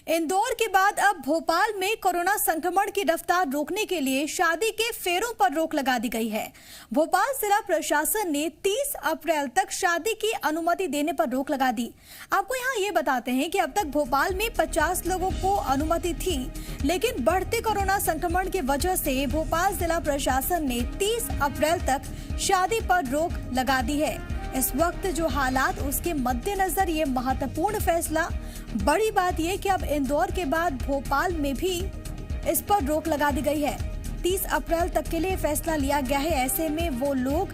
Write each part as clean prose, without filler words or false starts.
इंदौर के बाद अब भोपाल में कोरोना संक्रमण की रफ्तार रोकने के लिए शादी के फेरों पर रोक लगा दी गई है। भोपाल जिला प्रशासन ने 30 अप्रैल तक शादी की अनुमति देने पर रोक लगा दी। आपको यहां ये बताते हैं कि अब तक भोपाल में 50 लोगों को अनुमति थी, लेकिन बढ़ते कोरोना संक्रमण की वजह से भोपाल जिला प्रशासन ने 30 अप्रैल तक शादी पर रोक लगा दी है। इस वक्त जो हालात, उसके मद्देनजर ये महत्वपूर्ण फैसला। बड़ी बात यह कि अब इंदौर के बाद भोपाल में भी इस पर रोक लगा दी गई है। 30 अप्रैल तक के लिए फैसला लिया गया है। ऐसे में वो लोग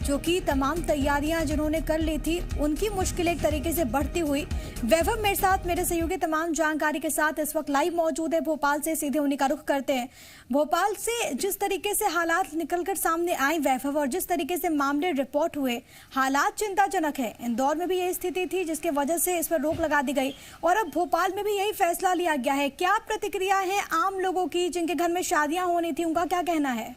जो कि तमाम तैयारियां जिन्होंने कर ली थी, उनकी मुश्किलें एक तरीके से बढ़ती हुई। वैभव मेरे साथ, मेरे सहयोगी तमाम जानकारी के साथ इस वक्त लाइव मौजूद है भोपाल से। सीधे उन्हीं का रुख करते हैं। भोपाल से जिस तरीके से हालात निकलकर सामने आए वैभव, और जिस तरीके से मामले रिपोर्ट हुए, हालात चिंताजनक है। इंदौर में भी यही स्थिति थी जिसके वजह से इस पर रोक लगा दी गई, और अब भोपाल में भी यही फैसला लिया गया है। क्या प्रतिक्रिया है आम लोगों की जिनके घर में शादियां होनी थी, उनका क्या कहना है?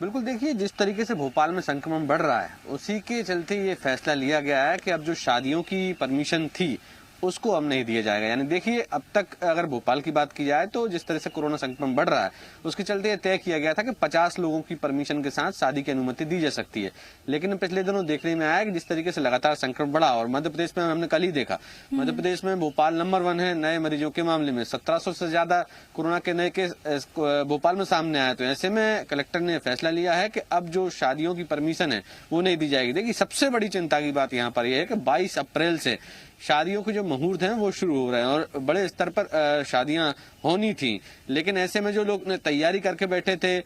बिल्कुल, देखिए जिस तरीके से भोपाल में संक्रमण बढ़ रहा है, उसी के चलते ये फैसला लिया गया है कि अब जो शादियों की परमिशन थी उसको अब नहीं दिया जाएगा। यानी देखिए, अब तक अगर भोपाल की बात की जाए तो जिस तरह से कोरोना संक्रमण बढ़ रहा है, उसके चलते ये तय किया गया था कि 50 लोगों की परमिशन के साथ शादी की अनुमति दी जा सकती है। लेकिन पिछले दिनों देखने में आया कि जिस तरीके से लगातार संक्रमण बढ़ा, और मध्य प्रदेश में हमने कल ही देखा, मध्य प्रदेश में भोपाल नंबर 1 है नए मरीजों के मामले में। 1700 से ज्यादा कोरोना के नए केस भोपाल में सामने आए। तो ऐसे में कलेक्टर ने फैसला लिया है कि अब जो शादियों की परमिशन है वो नहीं दी जाएगी। देखिए, सबसे बड़ी चिंता की बात यहाँ पर यह है कि 22 अप्रैल से शादियों के जो मुहूर्त हैं वो शुरू हो रहे हैं, और बड़े स्तर पर शादियां होनी थी। लेकिन ऐसे में जो लोग ने तैयारी करके बैठे थे,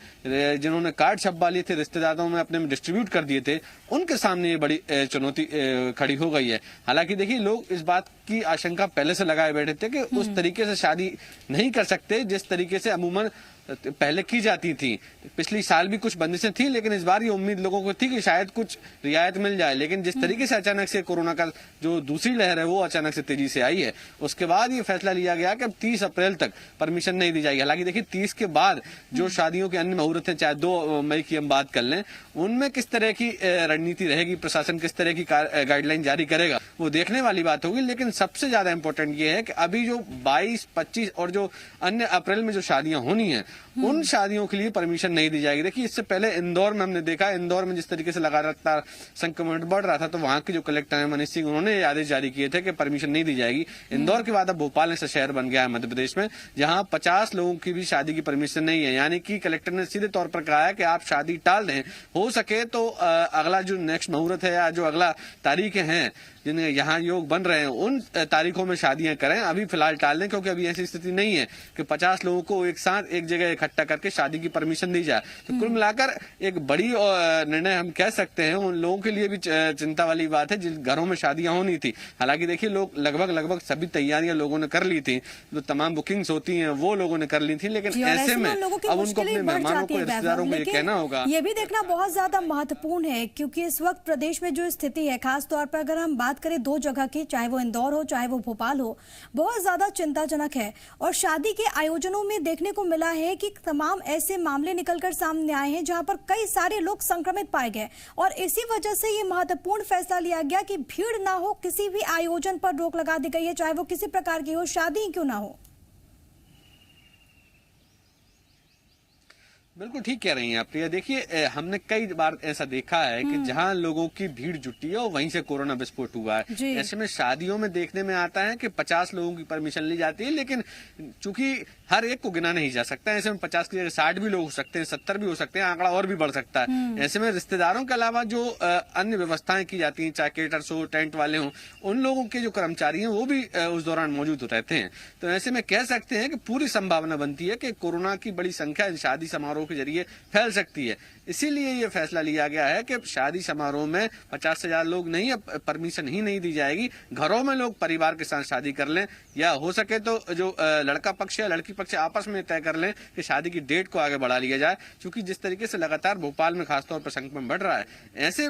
जिन्होंने कार्ड छपवा लिए थे, रिश्तेदारों में अपने में डिस्ट्रीब्यूट कर दिए थे, उनके सामने ये बड़ी चुनौती खड़ी हो गई है। हालांकि देखिए, लोग इस बात की आशंका पहले से लगाए बैठे थे कि उस तरीके से शादी नहीं कर सकते जिस तरीके से अमूमन पहले की जाती थी। पिछली साल भी कुछ बंदिशें थी, लेकिन इस बार ये उम्मीद लोगों को थी कि शायद कुछ रियायत मिल जाए। लेकिन जिस तरीके से अचानक से कोरोना का जो दूसरी लहर है वो अचानक से तेजी से आई है, उसके बाद ये फैसला लिया गया कि अब 30 अप्रैल तक परमिशन नहीं दी जाएगी। हालांकि देखिए, 30 के बाद जो शादियों के अन्य मुहूर्त हैं, चाहे 2 मई की हम बात कर लें, उनमें किस तरह की रणनीति रहेगी, प्रशासन किस तरह की गाइडलाइन जारी करेगा, वो देखने वाली बात होगी। लेकिन सबसे ज्यादा इंपॉर्टेंट ये है कि अभी जो 22, 25 और जो अन्य अप्रैल में जो शादियां होनी है, उन शादियों के लिए परमिशन नहीं दी जाएगी। देखिए, इससे पहले इंदौर में हमने देखा, इंदौर में जिस तरीके से लगातार संक्रमण बढ़ रहा था, तो वहां के जो कलेक्टर है मनीष सिंह, उन्होंने आदेश जारी किए थे कि परमिशन नहीं दी जाएगी। इंदौर के बाद अब भोपाल ऐसा शहर बन गया है मध्य प्रदेश में जहां 50 लोगों की भी शादी की परमिशन नहीं है। यानी कि कलेक्टर ने सीधे तौर पर कहा है कि आप शादी टाल दें, हो सके तो अगला जो नेक्स्ट मुहूर्त है या जो अगला तारीखें हैं जिन्हें यहाँ योग बन रहे हैं, उन तारीखों में शादियां करें। अभी फिलहाल टाल दें, क्योंकि अभी ऐसी स्थिति नहीं है कि 50 लोगों को एक साथ एक जगह इकट्ठा करके शादी की परमिशन दी जाए। तो कुल मिलाकर एक बड़ी निर्णय हम कह सकते हैं। उन लोगों के लिए भी चिंता वाली बात है जिन घरों में शादियां होनी थी। हालांकि देखिए, लोग लगभग सभी तैयारियां लोगों ने कर ली थी, जो तमाम बुकिंग्स होती हैं वो लोगों ने कर ली थी। लेकिन ऐसे में अब उनको अपने मेहमानों को, रिश्तेदारों को ये कहना होगा। ये भी देखना बहुत ज्यादा महत्वपूर्ण है, क्योंकि इस वक्त प्रदेश में जो स्थिति है, खासतौर पर अगर हम बात करें 2 जगह की, चाहे वो इंदौर हो चाहे वो भोपाल हो, बहुत ज्यादा चिंताजनक है। और शादी के आयोजनों में देखने को मिला है कि तमाम ऐसे मामले निकलकर सामने आए हैं जहां पर कई सारे लोग संक्रमित पाए गए, और इसी वजह से ये महत्वपूर्ण फैसला लिया गया कि भीड़ ना हो, किसी भी आयोजन पर रोक लगा दी गई है, चाहे वो किसी प्रकार की हो, शादी क्यों ना हो। बिल्कुल ठीक कह रही हैं आप प्रिया। देखिए, हमने कई बार ऐसा देखा है कि जहां लोगों की भीड़ जुटी है और वहीं से कोरोना विस्फोट हुआ है। ऐसे में शादियों में देखने में आता है कि 50 लोगों की परमिशन ली जाती है, लेकिन चूंकि हर एक को गिना नहीं जा सकता, ऐसे में 50 की जगह 60 भी लोग हो सकते हैं, 70 भी हो सकते हैं, आंकड़ा और भी बढ़ सकता है। ऐसे में रिश्तेदारों के अलावा जो अन्य व्यवस्थाएं की जाती हैं, चाहे केटर्स हो, टेंट वाले हों, उन लोगों के जो कर्मचारी हैं वो भी उस दौरान मौजूद रहते हैं। तो ऐसे में कह सकते हैं कि पूरी संभावना बनती है कि कोरोना की बड़ी संख्या शादी समारोह के जरिए फैल सकती है। इसीलिए ये फैसला लिया गया है कि शादी समारोह में 50 से ज्यादा लोग नहीं, परमिशन ही नहीं दी जाएगी। घरों में लोग परिवार के साथ शादी कर लें, या हो सके तो जो लड़का पक्ष या लड़की पक्ष आपस में तय कर लें कि शादी की डेट को आगे बढ़ा लिया जाए। क्योंकि जिस तरीके से लगातार भोपाल में खासतौर पर संक्रमण बढ़ रहा है, ऐसे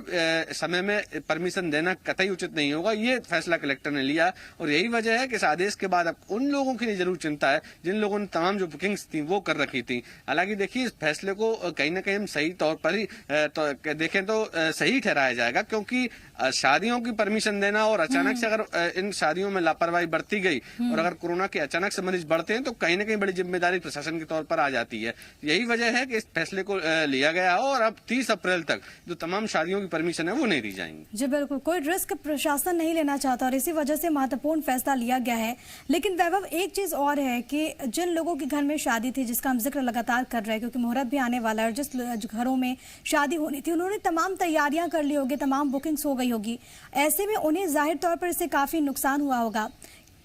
समय में परमिशन देना कतई उचित नहीं होगा। ये फैसला कलेक्टर ने लिया, और यही वजह है कि इस आदेश के बाद अब उन लोगों के लिए जरूर चिंता है जिन लोगों ने तमाम जो बुकिंग्स थी वो कर रखी थी। हालांकि देखिए, इस फैसले को कहीं ना कहीं हम सही तौर तौर पर ही तो देखें तो सही ठहराया जाएगा, क्योंकि शादियों की परमिशन देना और अचानक से अगर इन शादियों में लापरवाही बरती गई और अगर कोरोना के अचानक से मरीज बढ़ते हैं तो कहीं ना कहीं बड़ी जिम्मेदारी प्रशासन के तौर पर आ जाती है। यही वजह है कि इस फैसले को लिया गया है और अब 30 अप्रैल तक जो तमाम शादियों की परमिशन है वो नहीं दी जाएंगी। जी बिल्कुल, कोई रिस्क प्रशासन नहीं लेना चाहता और इसी वजह से महत्वपूर्ण फैसला लिया गया है। लेकिन वैभव, एक चीज और है कि जिन लोगों के घर में शादी थी, जिसका हम जिक्र लगातार कर रहे हैं क्योंकि मुहूर्त भी आने वाला है, जिस घरों में शादी होनी थी उन्होंने तमाम तैयारियां कर ली होगी, तमाम बुकिंग्स हो गई होगी, ऐसे में उन्हें जाहिर तौर पर इससे काफी नुकसान हुआ होगा।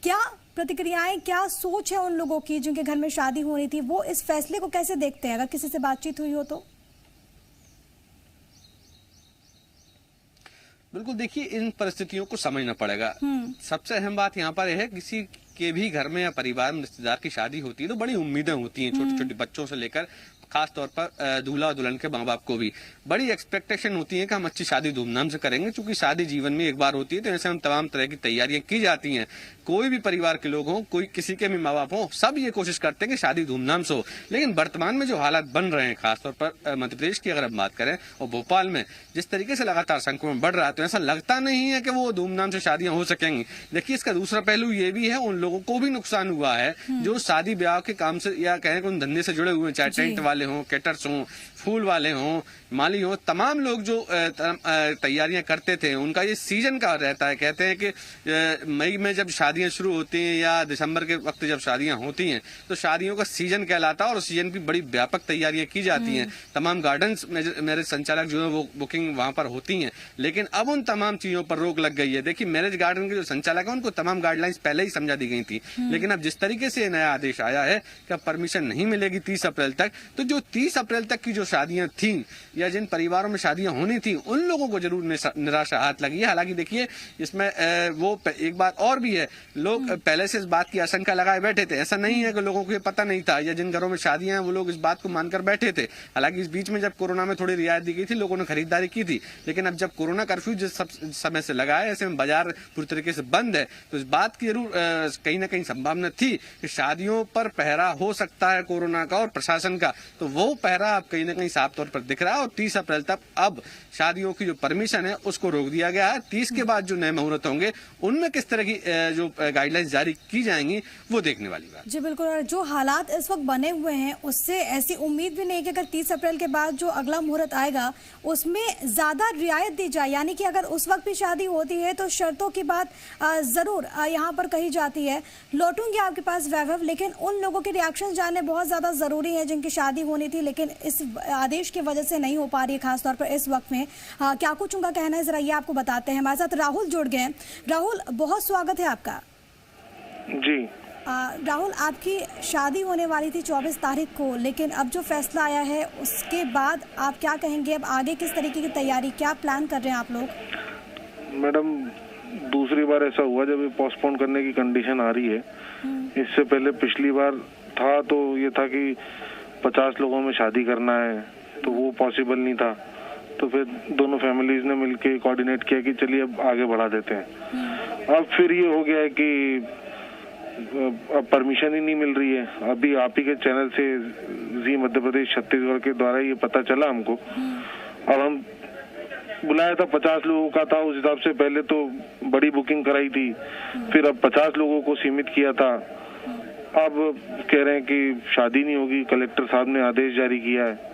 क्या प्रतिक्रियाएं, क्या सोच है उन लोगों की जिनके घर में शादी होनी थी, वो इस फैसले को कैसे देखते हैं? अगर किसी से बातचीत हुई हो तो? बिल्कुल, देखिए इन परिस्थितियों को समझना पड़ेगा। सबसे अहम बात यहाँ पर है, किसी के भी घर में या परिवार में रिश्तेदार की शादी होती है तो बड़ी उम्मीदें होती हैं, छोटे छोटे बच्चों से लेकर खास तौर पर दूल्हा और दुल्हन के माँ बाप को भी बड़ी एक्सपेक्टेशन होती है कि हम अच्छी शादी धूमधाम से करेंगे, क्योंकि शादी जीवन में एक बार होती है। तो ऐसे हम तमाम तरह की तैयारियां की जाती हैं। कोई भी परिवार के लोग हों, कोई किसी के भी माँ बाप हों, सब ये कोशिश करते हैं कि शादी धूमधाम से हो। लेकिन वर्तमान में जो हालात बन रहे हैं, खासतौर पर मध्य प्रदेश की अगर हम बात करें और भोपाल में जिस तरीके से लगातार संक्रमण बढ़ रहा है, तो ऐसा लगता नहीं है कि वो धूमधाम से शादियां हो सकेंगी। देखिए, इसका दूसरा पहलू ये भी है, उन लोगों को भी नुकसान हुआ है जो शादी ब्याह के काम से या कहें उन धंधे से जुड़े हुए हैं, चाहे टेंट वाले हों, कैटर्स हों, फूल वाले हों, माली हों, तमाम लोग जो तैयारियां करते थे, उनका ये सीजन का रहता है। कहते हैं कि मई में जब शादियां शुरू होती हैं या दिसंबर के वक्त जब शादियां होती हैं तो शादियों का सीजन कहलाता है और सीजन की बड़ी व्यापक तैयारियां की जाती हैं। तमाम गार्डन्स मैरिज संचालक जो है वो बुकिंग वहां पर होती हैं। लेकिन अब उन तमाम चीजों पर रोक लग गई है। देखिए, मैरिज गार्डन के जो संचालक है उनको तमाम गाइडलाइंस पहले ही समझा दी गई थी, लेकिन अब जिस तरीके से नया आदेश आया है कि अब परमिशन नहीं मिलेगी 30 अप्रैल तक, तो जो 30 अप्रैल तक की जो शादियां थी या जिन परिवारों में शादियां होनी थी उन लोगों को जरूर निराशा हाथ लगी है। हालांकि देखिए, इसमें वो एक बात और भी है, लोग पहले से इस बात की आशंका लगाए बैठे थे। ऐसा नहीं है कि लोगों को ये पता नहीं था, या जिन घरों में शादियां हैं वो लोग इस बात को मानकर बैठे थे। हालांकि इस बीच में जब कोरोना में थोड़ी रियायत दी गई थी, लोगों ने खरीदारी की थी, लेकिन अब जब कोरोना कर्फ्यू जिस समय से लगा है, ऐसे में बाजार पूरी तरीके से बंद है, तो इस बात की जरूर कहीं ना कहीं संभावना थी कि शादियों पर पहरा हो सकता है कोरोना का और प्रशासन का। तो वो पहरा अब कहीं ना कहीं साफ तौर पर दिख रहा है और 30 अप्रैल तक अब शादियों की जो परमिशन है उसको रोक दिया गया है। 30 के बाद जो नए मुहूर्त होंगे उनमें किस तरह की जो गाइडलाइंस जारी की जाएंगी वो देखने वाली बात। जी बिल्कुल, और जो हालात इस वक्त बने हुए हैं उससे ऐसी उम्मीद भी नहीं कि अगर 30 अप्रैल के बाद जो अगला मुहूर्त आएगा उसमें ज्यादा रियायत दी जाए, यानी कि अगर उस वक्त भी शादी होती है तो शर्तों की बात जरूर यहाँ पर कही जाती है। लौटूंगी आपके पास वैभव, लेकिन उन लोगों के रिएक्शन जानने बहुत ज्यादा जरूरी है जिनकी शादी होनी थी लेकिन इस आदेश की वजह से नहीं हो पा रही है, खासतौर पर इस वक्त में। क्या कुछ उनका कहना है, जरा ये आपको बताते हैं। हमारे साथ राहुल जुड़ गए हैं। राहुल, बहुत स्वागत है आपका। जी राहुल, आपकी शादी होने वाली थी 24 तारीख को, लेकिन अब जो फैसला आया है उसके बाद आप क्या कहेंगे? अब आगे किस तरीके की तैयारी, क्या प्लान कर रहे हैं आप लोग? मैडम, दूसरी बार ऐसा हुआ जब ये पोस्टपोन करने की कंडीशन आ रही है। इससे पहले पिछली बार था तो ये था कि 50 लोगों में शादी करना है, तो वो पॉसिबल नहीं था। तो फिर दोनों फैमिलीज ने मिलके कोऑर्डिनेट किया कि चलिए अब आगे बढ़ा देते हैं। अब फिर ये हो गया है कि अब परमिशन ही नहीं मिल रही है। अभी आप ही के चैनल से जी मध्य प्रदेश छत्तीसगढ़ के द्वारा ये पता चला हमको। अब हम बुलाया था 50 लोगों का था, उस हिसाब से पहले तो बड़ी बुकिंग कराई थी, फिर अब 50 लोगों को सीमित किया था। अब कह रहे हैं कि शादी नहीं होगी, कलेक्टर साहब ने आदेश जारी किया है।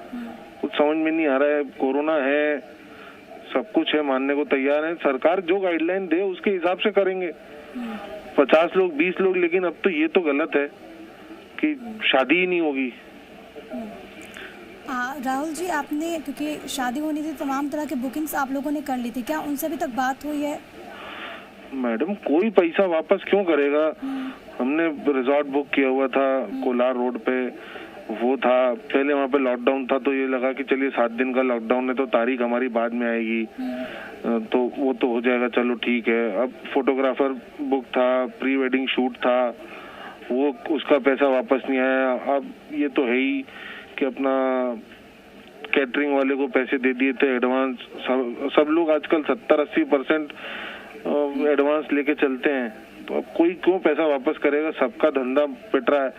कुछ समझ में नहीं आ रहा है। कोरोना है, सब कुछ है, मानने को तैयार है। सरकार जो गाइडलाइन दे उसके हिसाब से करेंगे। 50 लोग 20 लोग, लेकिन अब तो ये तो गलत है कि शादी ही नहीं होगी। राहुल जी, आपने क्योंकि शादी होनी थी, तमाम तरह के बुकिंग्स आप लोगों ने कर ली थी, क्या उनसे अभी तक बात हुई है? मैडम, कोई पैसा वापस क्यों करेगा? हमने रिजॉर्ट बुक किया हुआ था कोलार रोड पे, वो था पहले, वहाँ पे लॉकडाउन था तो ये लगा कि चलिए 7 दिन का लॉकडाउन है तो तारीख हमारी बाद में आएगी, तो वो तो हो जाएगा, चलो ठीक है। अब फोटोग्राफर बुक था, प्री वेडिंग शूट था, वो उसका पैसा वापस नहीं आया। अब ये तो है ही कि अपना कैटरिंग वाले को पैसे दे दिए थे एडवांस। सब लोग आजकल 70-80% एडवांस लेके चलते हैं, तो अब कोई क्यों पैसा वापस करेगा? सबका धंधा पिट रहा है।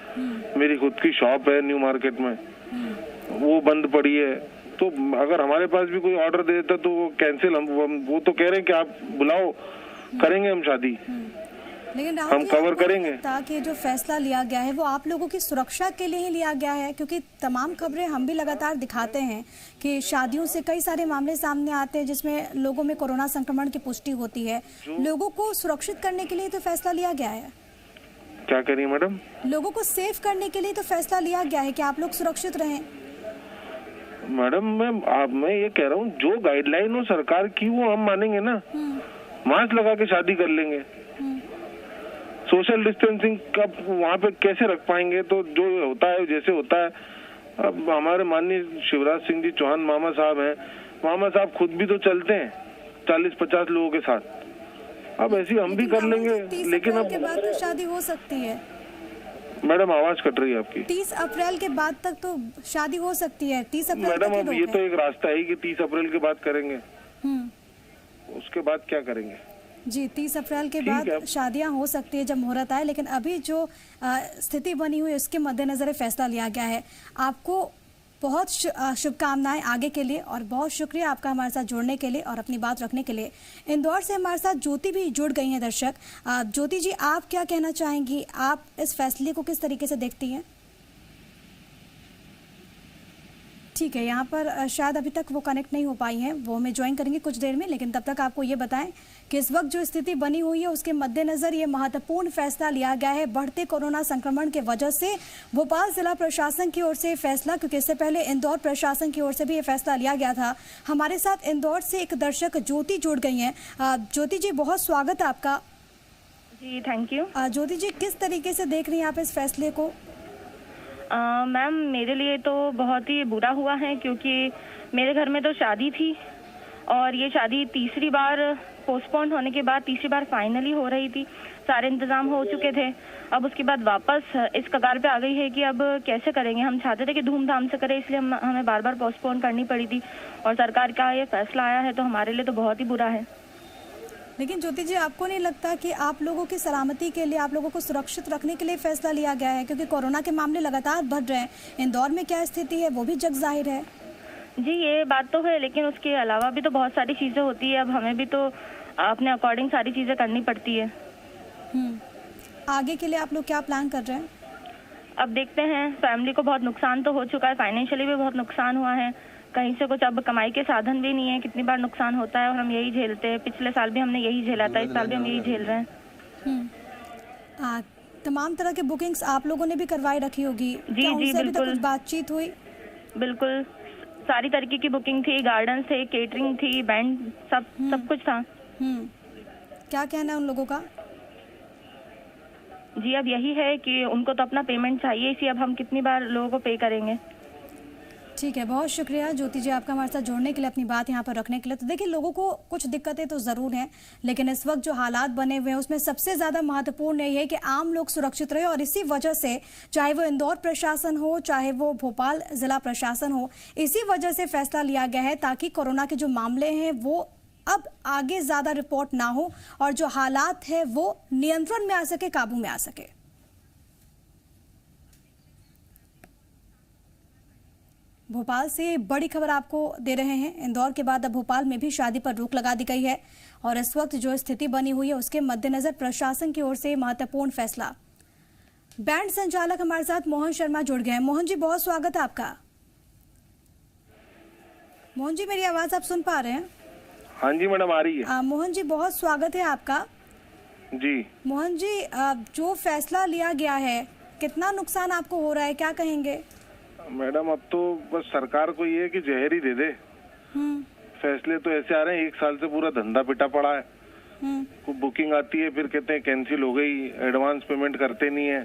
मेरी खुद की शॉप है न्यू मार्केट में, वो बंद पड़ी है। तो अगर हमारे पास भी कोई ऑर्डर दे देता तो वो कैंसिल, हम वो तो कह रहे हैं कि आप बुलाओ, करेंगे हम शादी, लेकिन हम कवर करेंगे। ताकि जो फैसला लिया गया है वो आप लोगों की सुरक्षा के लिए ही लिया गया है, क्योंकि तमाम खबरें हम भी लगातार दिखाते हैं कि शादियों से कई सारे मामले सामने आते हैं जिसमें लोगों में कोरोना संक्रमण की पुष्टि होती है। लोगों को सुरक्षित करने के लिए तो फैसला लिया गया है। क्या करिए मैडम? लोगों को सेफ करने के लिए तो फैसला लिया गया है कि आप लोग सुरक्षित रहें। मैडम मैं ये कह रहा हूँ, जो गाइडलाइन हो सरकार की वो हम मानेंगे ना। मास्क लगा के शादी कर लेंगे, सोशल डिस्टेंसिंग का वहाँ पे कैसे रख पाएंगे? तो जो होता है जैसे होता है। अब हमारे माननीय शिवराज सिंह जी चौहान मामा साहब हैं, मामा साहब खुद भी तो चलते हैं 40-50 लोगों के साथ। अब ऐसे हम भी कर लेंगे, लेकिन अब के बाद तो शादी हो सकती है। मैडम आवाज कट रही है आपकी। 30 अप्रैल के बाद तक तो शादी हो सकती है। 30 अप्रैल मैडम अब ये तो एक रास्ता है कि 30 अप्रैल के बाद करेंगे, उसके बाद क्या करेंगे? जी 30 अप्रैल के बाद शादियां हो सकती है जब मुहूर्त आए, लेकिन अभी जो स्थिति बनी हुई है उसके मद्देनजर फैसला लिया गया है। आपको बहुत शुभकामनाएं आगे के लिए और बहुत शुक्रिया आपका हमारे साथ जुड़ने के लिए और अपनी बात रखने के लिए। इंदौर से हमारे साथ ज्योति भी जुड़ गई हैं दर्शक। ज्योति जी, आप क्या कहना चाहेंगी? आप इस फैसले को किस तरीके से देखती हैं? ठीक है, यहाँ पर शायद अभी तक वो कनेक्ट नहीं हो पाई हैं, वो हमें ज्वाइन करेंगे कुछ देर में, लेकिन तब तक आपको ये बताएं कि इस वक्त जो स्थिति बनी हुई है उसके मद्देनजर ये महत्वपूर्ण फैसला लिया गया है। बढ़ते कोरोना संक्रमण के वजह से भोपाल जिला प्रशासन की ओर से फैसला, क्योंकि इससे पहले इंदौर प्रशासन की ओर से भी ये फैसला लिया गया था। हमारे साथ इंदौर से एक दर्शक ज्योति जुड़ गई हैं। ज्योति जी, बहुत स्वागत है आपका। जी थैंक यू। ज्योति जी, किस तरीके से देख रही हैं आप इस फैसले को? मैम मेरे लिए तो बहुत ही बुरा हुआ है, क्योंकि मेरे घर में तो शादी थी और ये शादी तीसरी बार पोस्टपोन होने के बाद तीसरी बार फाइनली हो रही थी। सारे इंतजाम हो चुके थे, अब उसके बाद वापस इस कगार पे आ गई है कि अब कैसे करेंगे। हम चाहते थे कि धूमधाम से करें, इसलिए हमें बार बार पोस्टपोन करनी पड़ी थी और सरकार का ये फैसला आया है तो हमारे लिए तो बहुत ही बुरा है। लेकिन ज्योति जी, आपको नहीं लगता कि आप लोगों की सलामती के लिए, आप लोगों को सुरक्षित रखने के लिए फैसला लिया गया है? क्योंकि कोरोना के मामले लगातार बढ़ रहे हैं, इंदौर में क्या स्थिति है वो भी जग जाहिर है। जी ये बात तो है, लेकिन उसके अलावा भी तो बहुत सारी चीजें होती है। अब हमें भी तो अपने अकॉर्डिंग सारी चीजें करनी पड़ती है। आगे के लिए आप लोग क्या प्लान कर रहे हैं? अब देखते हैं, फैमिली को बहुत नुकसान तो हो चुका है, फाइनेंशियली भी बहुत नुकसान हुआ है, कहीं से कुछ अब कमाई के साधन भी नहीं है। कितनी बार नुकसान होता है और हम यही झेलते हैं। पिछले साल भी हमने यही झेला था, इस साल भी हम यही झेल रहे हैं। तमाम तरह के बुकिंग्स आप लोगों ने भी करवाई रखी होगी। जी जी बिल्कुल। कुछ बातचीत हुई? बिल्कुल, सारी तरीके की बुकिंग थी, गार्डन थे, केटरिंग थी, बैंड, सब कुछ था। क्या कहना है उन लोगों का? जी अब यही है कि उनको तो अपना पेमेंट चाहिए, इसी अब हम कितनी बार लोगों को पे करेंगे। ठीक है, बहुत शुक्रिया ज्योति जी आपका हमारे साथ जुड़ने के लिए, अपनी बात यहाँ पर रखने के लिए। तो देखिए, लोगों को कुछ दिक्कतें तो ज़रूर हैं, लेकिन इस वक्त जो हालात बने हुए हैं उसमें सबसे ज़्यादा महत्वपूर्ण यही है कि आम लोग सुरक्षित रहे। और इसी वजह से चाहे वो इंदौर प्रशासन हो, चाहे वो भोपाल जिला प्रशासन हो, इसी वजह से फैसला लिया गया है ताकि कोरोना के जो मामले हैं वो अब आगे ज़्यादा रिपोर्ट ना हो और जो हालात है वो नियंत्रण में आ सके, काबू में आ सके। भोपाल से बड़ी खबर आपको दे रहे हैं। इंदौर के बाद अब भोपाल में भी शादी पर रोक लगा दी गई है और इस वक्त जो स्थिति बनी हुई है उसके मद्देनजर प्रशासन की ओर से महत्वपूर्ण फैसला। बैंड संचालक हमारे साथ मोहन शर्मा जुड़ गए हैं। मोहन जी, बहुत स्वागत है आपका। मोहन जी, मेरी आवाज आप सुन पा रहे हैं? हाँ जी मैडम, आ रही है। मोहन जी, बहुत स्वागत है आपका। जी मोहन जी, जो फैसला लिया गया है, कितना नुकसान आपको हो रहा है, क्या कहेंगे? मैडम अब तो बस सरकार को ये है कि जहर ही दे दे। फैसले तो ऐसे आ रहे हैं, 1 साल से पूरा धंधा पिटा पड़ा है। कोई बुकिंग आती है फिर कहते हैं कैंसिल हो गई, एडवांस पेमेंट करते नहीं है।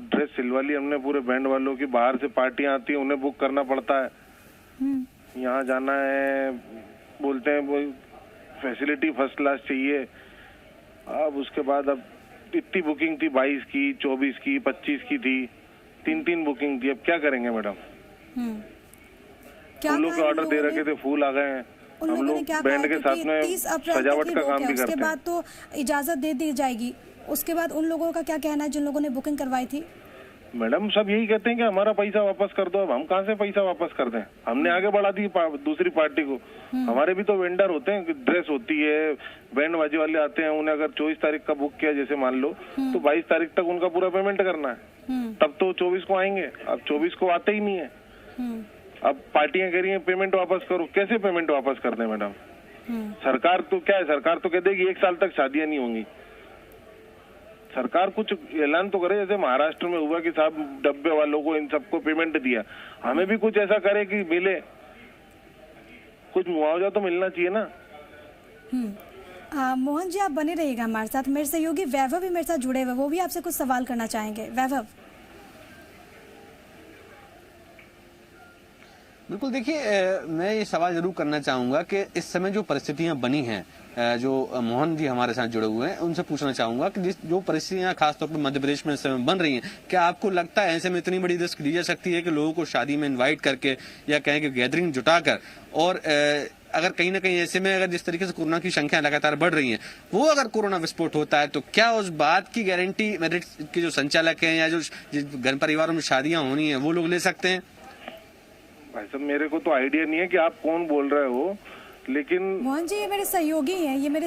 ड्रेस सिलवा ली हमने पूरे बैंड वालों की, बाहर से पार्टियां आती है उन्हें बुक करना पड़ता है। यहाँ जाना है, बोलते हैं वो फैसिलिटी फर्स्ट क्लास चाहिए। अब उसके बाद अब इतनी बुकिंग थी, 22 की, 24 की, 25 की थी, 3 बुकिंग थी। अब क्या करेंगे मैडम? फूलों के ऑर्डर दे रखे थे, फूल आ गए हैं। हम लोग बैंड के साथ में सजावट का काम भी करते हैं। उसके बाद तो इजाजत दे दी जाएगी, उसके बाद उन लोगों का क्या कहना है जिन लोगों ने बुकिंग करवाई थी? मैडम सब यही कहते हैं कि हमारा पैसा वापस कर दो। अब हम कहाँ से पैसा वापस कर दें? हमने आगे बढ़ा दी दूसरी पार्टी को। हमारे भी तो वेंडर होते हैं, ड्रेस होती है, बैंड बाजी वाले आते हैं, उन्हें अगर 24 तारीख का बुक किया जैसे मान लो, तो 22 तारीख तक उनका पूरा पेमेंट करना है, तब तो 24 को आएंगे। अब 24 को आते ही नहीं है। अब पार्टियां कह रही है पेमेंट वापस करो। कैसे पेमेंट वापस कर दें मैडम? सरकार तो क्या है, सरकार तो कह देगी 1 साल तक शादियां नहीं होंगी। सरकार कुछ ऐलान तो करे, जैसे महाराष्ट्र में हुआ कि साहब डब्बे वालों को इन सबको पेमेंट दिया, हमें भी कुछ ऐसा करे कि मिले, कुछ मुआवजा तो मिलना चाहिए ना। मोहन जी आप बने रहिएगा हमारे साथ। मेरे सहयोगी वैभव भी मेरे साथ जुड़े हुए, वो भी आपसे कुछ सवाल करना चाहेंगे। वैभव। बिल्कुल, देखिए मैं ये सवाल जरूर करना चाहूंगा कि इस समय जो परिस्थितियां बनी हैं, जो मोहन जी हमारे साथ जुड़े हुए हैं, उनसे पूछना चाहूंगा कि जो परिस्थितियां खासतौर पर मध्य प्रदेश में इस समय बन रही हैं, क्या आपको लगता है ऐसे में इतनी बड़ी रिस्क ली जा सकती है कि लोगों को शादी में इनवाइट करके या कहें कि गैदरिंग जुटाकर, और अगर कहीं ना कहीं ऐसे में अगर जिस तरीके से कोरोना की संख्या लगातार बढ़ रही है, वो अगर कोरोना विस्फोट होता है तो क्या उस बात की गारंटी मैरिज के जो संचालक हैं या जो घर परिवारों में शादियां होनी है वो लोग ले सकते हैं? भाई साहब मेरे को तो आइडिया नहीं है कि आप कौन बोल रहे हो, लेकिन मोहन जी ये मेरे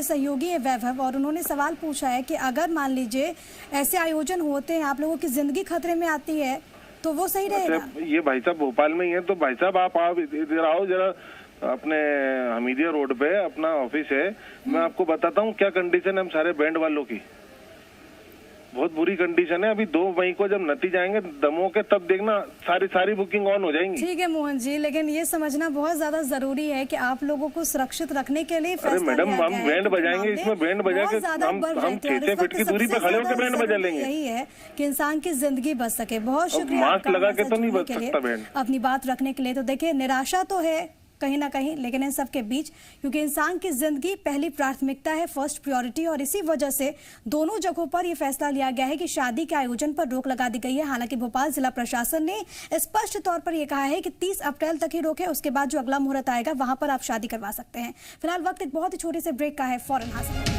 सहयोगी हैं वैभव, और उन्होंने सवाल पूछा है कि अगर मान लीजिए ऐसे आयोजन होते हैं, आप लोगों की जिंदगी खतरे में आती है, तो वो सही रहेगा? ये भाई साहब भोपाल में ही है, तो भाई साहब आप इधर आओ जरा, अपने हमीदिया रोड पे अपना ऑफिस है, मैं आपको बताता हूँ क्या कंडीशन है हम सारे बैंड वालों की। बहुत बुरी कंडीशन है। अभी 2 मई को जब नतीजे आएंगे दमों के, तब देखना सारी बुकिंग ऑन हो जाएंगी। ठीक है मोहन जी, लेकिन ये समझना बहुत ज्यादा जरूरी है कि आप लोगों को सुरक्षित रखने के लिए अरे मैडम हम बैंड बजाएंगे, इसमें बैंड बजा के हम 6 फीट की दूरी पे खड़े होकर बैंड बजा लेंगे। यही है कि इंसान की जिंदगी बच सके। बहुत शुक्रिया मास्क लगा के तो नहीं बच सकता बैंड। अपनी बात रखने के लिए तो देखिए निराशा तो है कहीं ना कहीं, लेकिन इन सब के बीच क्योंकि इंसान की जिंदगी पहली प्राथमिकता है, फर्स्ट प्रायोरिटी, और इसी वजह से दोनों जगहों पर यह फैसला लिया गया है कि शादी के आयोजन पर रोक लगा दी गई है। हालांकि भोपाल जिला प्रशासन ने स्पष्ट तौर पर यह कहा है कि 30 अप्रैल तक ही रोक है, उसके बाद जो अगला मुहूर्त आएगा वहां पर आप शादी करवा सकते हैं। फिलहाल वक्त एक बहुत ही छोटे से ब्रेक का है, फौरन हाजिर।